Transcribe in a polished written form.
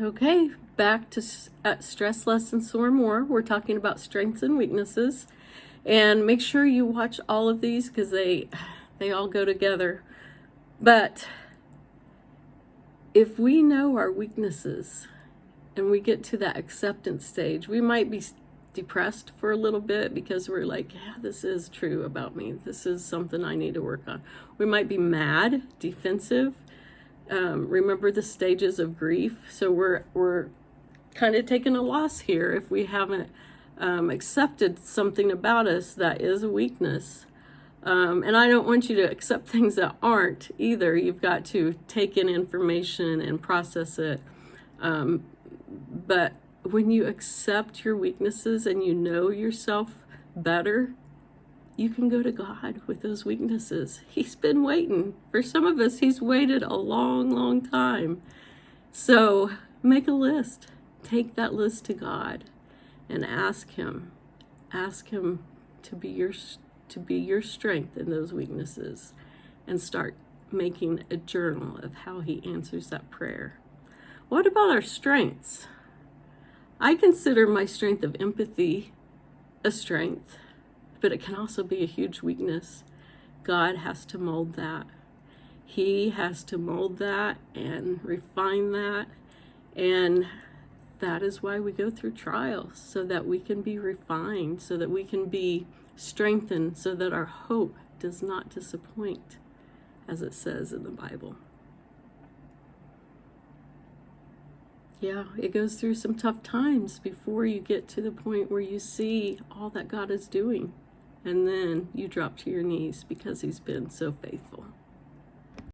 Okay, back to Stress Less and Soar More. We're talking about strengths and weaknesses. And make sure you watch all of these because they all go together. But if we know our weaknesses and we get to that acceptance stage, we might be depressed for a little bit because we're like, yeah, this is true about me. This is something I need to work on. We might be mad, defensive. Remember the stages of grief. So we're kind of taking a loss here if we haven't accepted something about us that is a weakness. And I don't want you to accept things that aren't either. You've got to take in information and process it. But when you accept your weaknesses and you know yourself better, you can go to God with those weaknesses. He's been waiting. For some of us, he's waited a long, long time. So make a list. Take that list to God and ask him. Ask him to be your strength in those weaknesses, and start making a journal of how he answers that prayer. What about our strengths? I consider my strength of empathy a strength, but it can also be a huge weakness. God has to mold that. He has to mold that and refine that. And that is why we go through trials, so that we can be refined, so that we can be strengthened, so that our hope does not disappoint, as it says in the Bible. Yeah, it goes through some tough times before you get to the point where you see all that God is doing. And then you drop to your knees because he's been so faithful.